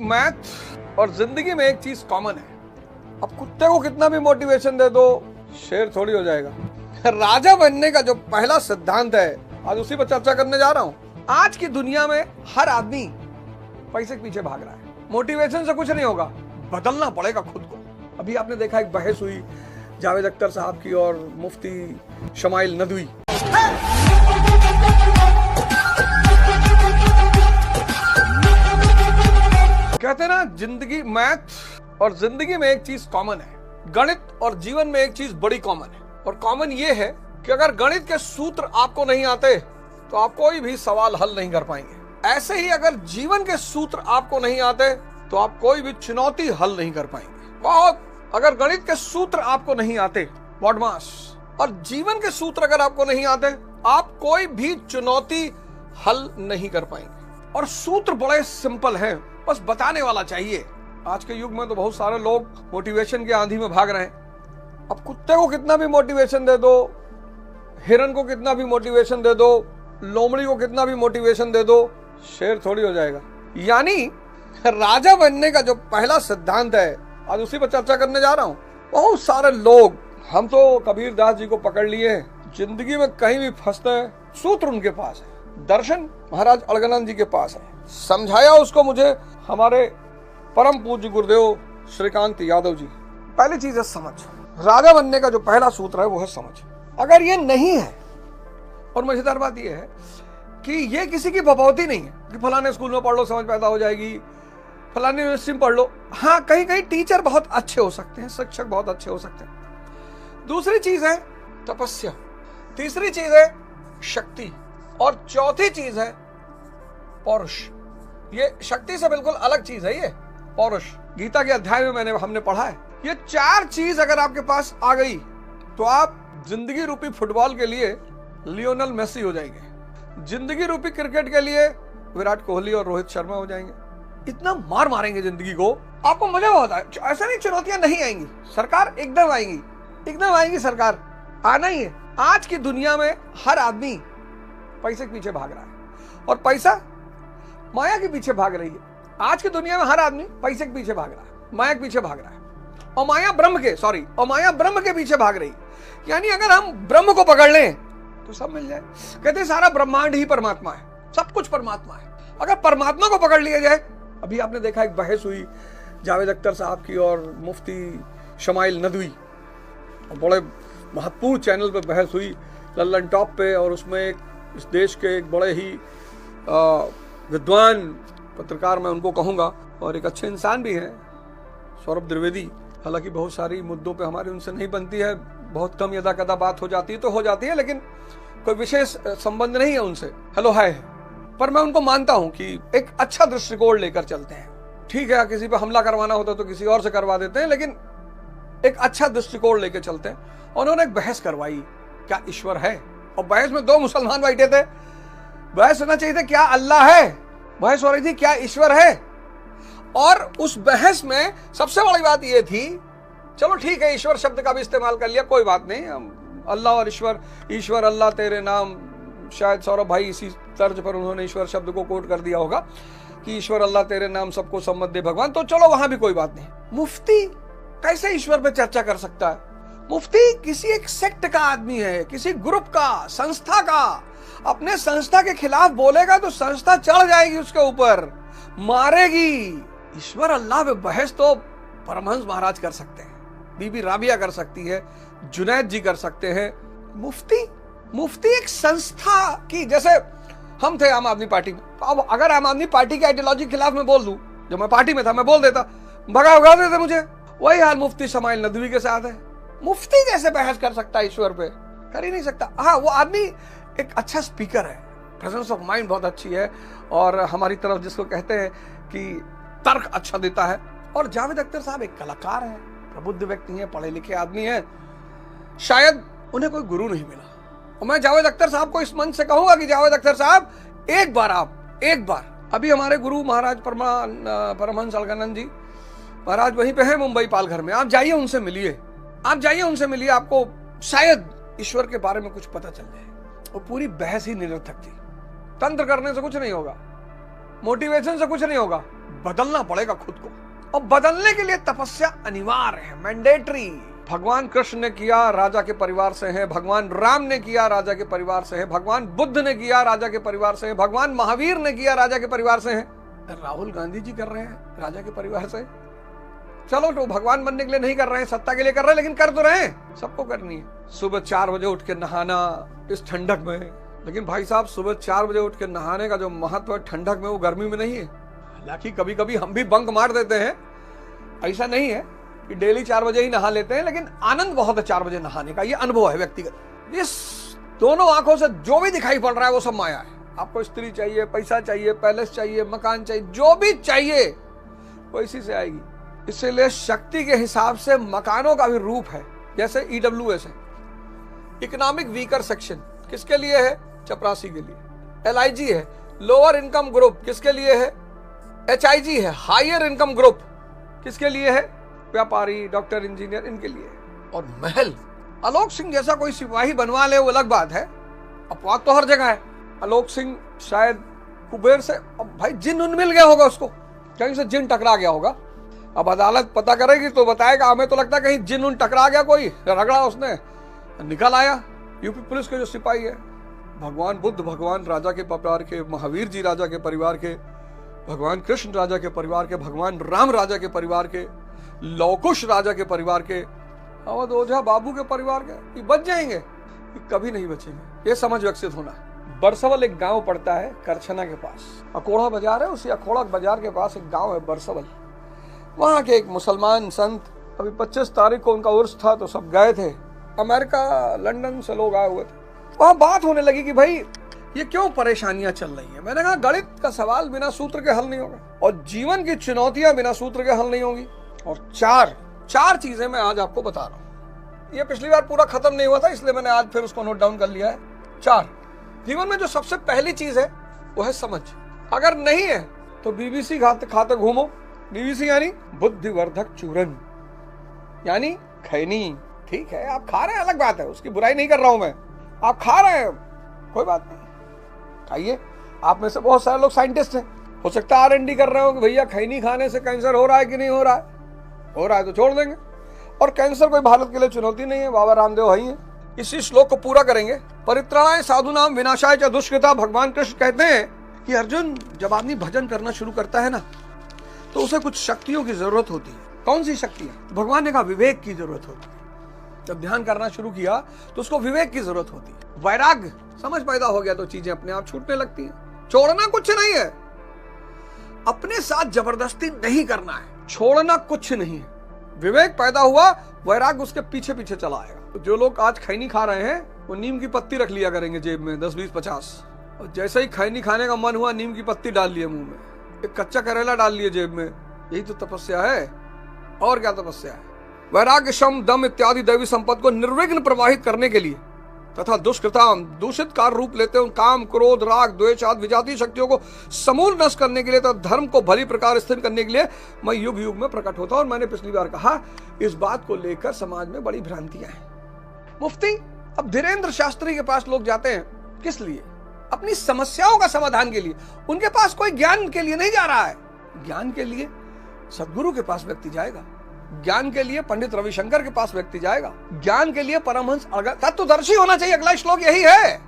Math और जिंदगी में एक चीज कॉमन है। अब कुत्ते को कितना भी मोटिवेशन दे दो, शेर थोड़ी हो जाएगा। राजा बनने का जो पहला सिद्धांत है, आज उसी पर चर्चा करने जा रहा हूं। आज की दुनिया में हर आदमी पैसे के पीछे भाग रहा है। मोटिवेशन से कुछ नहीं होगा, बदलना पड़ेगा खुद को। अभी आपने देखा एक बहस हुई जावेद अख्तर साहब की और मुफ्ती शमाइल नदवी। कहते हैं ना, जिंदगी मैथ और जिंदगी में एक चीज कॉमन है, गणित और जीवन में एक चीज बड़ी कॉमन है। और कॉमन ये है कि अगर गणित के सूत्र आपको नहीं आते तो आप कोई भी सवाल हल नहीं कर पाएंगे। ऐसे ही अगर जीवन के सूत्र आपको नहीं आते तो आप कोई भी चुनौती हल नहीं कर पाएंगे। बहुत अगर गणित के सूत्र आपको नहीं आते बॉडमास, और जीवन के सूत्र अगर आपको नहीं आते, आप कोई भी चुनौती हल नहीं कर पाएंगे। और सूत्र बड़े सिंपल हैं, बस बताने वाला चाहिए। आज के युग में तो बहुत सारे लोग मोटिवेशन की आंधी में भाग रहे हैं। अब कुत्ते को कितना भी मोटिवेशन दे दो, हिरन को कितना भी मोटिवेशन दे दो, लोमड़ी को कितना भी मोटिवेशन दे दो, शेर थोड़ी हो जाएगा। यानी राजा बनने का जो पहला सिद्धांत है, आज उसी पर चर्चा करने जा रहा हूं। बहुत सारे लोग, हम तो कबीर दास जी को पकड़ लिए, जिंदगी में कहीं भी फंसते हैं, सूत्र उनके पास है, दर्शन महाराज अलगनंद जी के पास है। समझाया उसको मुझे हमारे परम पूज्य गुरुदेव श्रीकांत यादव जी। पहली चीज है समझ। राजा बनने का जो पहला सूत्र है वो है समझ। अगर ये नहीं है, और मजेदार बात ये है कि ये किसी की बपौती नहीं है कि फलाने स्कूल में पढ़ लो समझ पैदा हो जाएगी, फलानी यूनिवर्सिटी में पढ़ लो। हाँ, कहीं कहीं टीचर बहुत अच्छे हो सकते हैं, शिक्षक बहुत अच्छे हो सकते हैं। दूसरी चीज है तपस्या, तीसरी चीज है शक्ति, और चौथी चीज है पौरुष। ये शक्ति से बिल्कुल अलग चीज है, ये पौरुष गीता के अध्याय में हमने पढ़ा है। ये चार चीज अगर आपके पास आ गई तो आप जिंदगी रूपी फुटबॉल के लिए लियोनेल मेसी हो जाएंगे, जिंदगी रूपी क्रिकेट के लिए विराट कोहली और रोहित शर्मा हो जाएंगे। इतना मार मारेंगे जिंदगी को, आपको मजा बहुत आएगा। ऐसा नहीं चुनौतियां नहीं आएंगी, सरकार एकदम आएंगी, एकदम आएंगी, सरकार आना ही है। आज की दुनिया में हर आदमी पैसे के पीछे भाग रहा है, और पैसा माया के पीछे भाग रही है। आज की दुनिया में हर आदमी पैसे के पीछे भाग रहा है, माया के पीछे भाग रहा है, और माया ब्रह्म के पीछे भाग रही है। यानी अगर हम ब्रह्म को पकड़ लें तो सब मिल जाए। कहते हैं सारा ब्रह्मांड ही परमात्मा है, सब कुछ परमात्मा है। अगर परमात्मा को पकड़ लिया जाए, अभी आपने देखा एक बहस हुई जावेद अख्तर साहब की और मुफ्ती शमाइल नदवी, बड़े महत्वपूर्ण चैनल पे बहस हुई, लल्लन टॉप पे, और उसमें एक इस देश के एक बड़े ही विद्वान पत्रकार, मैं उनको कहूँगा, और एक अच्छे इंसान भी हैं, सौरभ द्विवेदी। हालांकि बहुत सारी मुद्दों पे हमारी उनसे नहीं बनती है, बहुत कम यदा कदा बात हो जाती है तो हो जाती है, लेकिन कोई विशेष संबंध नहीं है उनसे, हेलो हाय है। पर मैं उनको मानता हूं कि एक अच्छा दृष्टिकोण लेकर चलते हैं। ठीक है, किसी पे हमला करवाना होता तो किसी और से करवा देते हैं, लेकिन एक अच्छा दृष्टिकोण लेकर चलते हैं। उन्होंने एक बहस करवाई, क्या ईश्वर है? और बहस में दो मुसलमान बैठे थे, बहस होना चाहिए था क्या अल्लाह है, बहस हो रही थी क्या ईश्वर है। और उस बहस में सबसे बड़ी बात यह थी, चलो ठीक है ईश्वर शब्द का भी इस्तेमाल कर लिया, कोई बात नहीं, अल्लाह और ईश्वर अल्लाह तेरे नाम, शायद सौरभ भाई इसी तर्ज पर उन्होंने ईश्वर शब्द को कोट कर दिया होगा कि ईश्वर अल्लाह तेरे नाम सबको सम्मत दे भगवान, तो चलो वहां भी कोई बात नहीं। मुफ्ती कैसे ईश्वर पे चर्चा कर सकता है? मुफ्ती किसी एक सेक्ट का आदमी है, किसी ग्रुप का, संस्था का। अपने संस्था के खिलाफ बोलेगा तो संस्था चढ़ जाएगी उसके ऊपर, मारेगी। ईश्वर अल्लाह पे बहस तो परमहंस महाराज कर सकते हैं, बीबी राबिया कर सकती है, जुनैद जी कर सकते हैं। मुफ्ती एक संस्था की, जैसे हम थे आम आदमी पार्टी में, तो अब अगर आम आदमी पार्टी की आइडियोलॉजी के खिलाफ मैं बोल दूं, जब मैं पार्टी में था मैं बोल देता, भगा देते मुझे। वही हाल मुफ्ती शमाइल नदवी के साथ है। मुफ्ती कैसे बहस कर सकता है ईश्वर पे? कर ही नहीं सकता। हाँ, वो आदमी एक अच्छा स्पीकर है, प्रेजेंस ऑफ माइंड बहुत अच्छी है, और हमारी तरफ जिसको कहते हैं कि तर्क अच्छा देता है। और जावेद अख्तर साहब एक कलाकार है, प्रबुद्ध व्यक्ति है, पढ़े लिखे आदमी है, शायद उन्हें कोई गुरु नहीं मिला। और मैं जावेद अख्तर साहब को इस मंच से कहूंगा कि जावेद अख्तर साहब एक बार अभी हमारे गुरु महाराज परमहंस अलगनंद जी महाराज वहीं पे हैं मुंबई पालघर में, आप जाइए उनसे मिलिए, आपको शायद ईश्वर के बारे में कुछ पता चल जाए। वो पूरी बहस ही निरर्थक थी। तंत्र करने से कुछ नहीं होगा, मोटिवेशन से कुछ नहीं होगा, बदलना पड़ेगा खुद को, और बदलने के लिए तपस्या अनिवार्य है, मैंडेटरी। भगवान कृष्ण ने किया, राजा के परिवार से है। भगवान राम ने किया, राजा के परिवार से है। भगवान बुद्ध ने किया, राजा के परिवार से है। भगवान महावीर ने किया, राजा के परिवार से है। राहुल गांधी जी कर रहे हैं, राजा के परिवार से। चलो तो भगवान बनने के लिए नहीं कर रहे हैं, सत्ता के लिए कर रहे हैं, लेकिन कर तो रहे हैं। सबको करनी है। सुबह 4 बजे उठ के नहाना इस ठंडक में, लेकिन भाई साहब सुबह 4 बजे उठ के नहाने का जो महत्व है ठंडक में, वो गर्मी में नहीं है। हालांकि कभी कभी हम भी बंक मार देते हैं, ऐसा नहीं है कि डेली 4 बजे ही नहा लेते हैं, लेकिन आनंद बहुत है 4 बजे नहाने का। ये अनुभव है व्यक्तिगत। इस दोनों आंखों से जो भी दिखाई पड़ रहा है वो सब माया है। आपको स्त्री चाहिए, पैसा चाहिए, पैलेस चाहिए, मकान चाहिए, जो भी चाहिए वो इसी से आएगी। इसलिए शक्ति के हिसाब से मकानों का भी रूप है। जैसे EWS है, इकोनॉमिक वीकर सेक्शन, किसके लिए है? चपरासी के लिए। LIG है, लोअर इनकम ग्रुप, किसके लिए है? HIG है, हायर इनकम ग्रुप, किसके लिए है? व्यापारी, डॉक्टर, इंजीनियर, इनके लिए। और महल, आलोक सिंह जैसा कोई सिपाही बनवा ले वो अलग बात है, अपवाद तो हर जगह है। आलोक सिंह शायद कुबेर से, अब भाई जिन उन मिल गया होगा उसको, कहीं से जिन टकरा गया होगा। अब अदालत पता करेगी तो बताएगा। हमें तो लगता है कहीं जिन उन टकरा गया, कोई रगड़ा उसने निकल आया। यूपी पुलिस के जो सिपाही है, भगवान बुद्ध, भगवान राजा के परिवार के, महावीर जी राजा के परिवार के, भगवान कृष्ण राजा के परिवार के, भगवान राम राजा के परिवार के, लवकुश राजा के परिवार के, अवध ओझा बाबू के परिवार के, ये बच जाएंगे? ये कभी नहीं बचेंगे। ये समझ विकसित होना। बरसवल एक गांव पड़ता है करछना के पास, अकोड़ा बाजार है, उसी अकोड़ा बाजार के पास एक गांव है बरसवल। वहां के एक मुसलमान संत, अभी 25 तारीख को उनका उर्स था तो सब गए थे। अमेरिका, लंदन से लोग आए हुए थे। वहां बात होने लगी कि भाई ये क्यों परेशानियां चल रही हैं। मैंने कहा गणित का सवाल बिना सूत्र के हल नहीं होगा, और जीवन की चुनौतियां बिना सूत्र के हल नहीं होगी। और चार चीजें मैं आज आपको बता रहा हूं। ये पिछली बार पूरा खत्म नहीं हुआ था, इसलिए मैंने आज फिर उसको नोट डाउन कर लिया है। 4 जीवन में जो सबसे पहली चीज है वो है समझ। अगर नहीं है तो BBC खाते घूमो। BBC यानी बुद्धिवर्धक चूरन, यानी खैनी। ठीक है, आप खा रहे हैं, अलग बात है, उसकी बुराई नहीं कर रहा हूं मैं। आप खा रहे हैं, कोई बात नहीं, खाइए। आप में से बहुत सारे लोग साइंटिस्ट हैं, हो सकता है R&D कर रहे हो कि भैया खैनी खाने से कैंसर हो रहा है कि नहीं हो रहा है। हो रहा है तो छोड़ देंगे। और कैंसर कोई भारत के लिए चुनौती नहीं है, बाबा रामदेव है ही है। इसी श्लोक को पूरा करेंगे। परित्राणाय साधुनाम विनाशाय च दुष्कृता। भगवान कृष्ण कहते हैं कि अर्जुन, जब आदमी भजन करना शुरू करता है ना, तो उसे कुछ शक्तियों की जरूरत होती है। कौन सी शक्तियां? तो भगवान ने कहा विवेक की जरूरत होती है। जब ध्यान करना शुरू किया तो उसको विवेक की जरूरत होती है। वैराग्य, समझ पैदा हो गया तो चीजें अपने आप छूटने लगती हैं। छोड़ना कुछ नहीं है, अपने साथ जबरदस्ती नहीं करना है, छोड़ना कुछ नहीं है। विवेक पैदा हुआ, वैराग्य उसके पीछे पीछे चला आएगा। तो जो लोग आज खैनी खा रहे हैं वो नीम की पत्ती रख लिया करेंगे जेब में, 10, 20, 50। और जैसे ही खैनी खाने का मन हुआ, नीम की पत्ती डाल लिए मुंह में, एक कच्चा करेला डाल लिए जेब में। यही तो तपस्या है, और क्या तपस्या है? वैराग्य, शम, दम इत्यादि दैवी संपत्ति को निर्विघ्न प्रवाहित करने के लिए तथा दुष्कृताम, दूषित कार्य रूप लेते हैं काम, क्रोध, राग, द्वेष आदि विजातीय शक्तियों को समूल नष्ट करने के लिए तथा धर्म को भली प्रकार स्थिर करने के लिए मैं युग युग में प्रकट होता हूं। और मैंने पिछली बार कहा, इस बात को लेकर समाज में बड़ी भ्रांतियां हैं। मुफ्ती अब धीरेन्द्र शास्त्री के पास लोग जाते हैं, किस लिए? अपनी समस्याओं का समाधान के लिए। उनके पास कोई ज्ञान के लिए नहीं जा रहा है। ज्ञान के लिए सदगुरु के पास व्यक्ति जाएगा, ज्ञान के लिए पंडित रविशंकर के पास व्यक्ति जाएगा, ज्ञान के लिए परमहंस तत्वदर्शी होना चाहिए। अगला श्लोक यही है।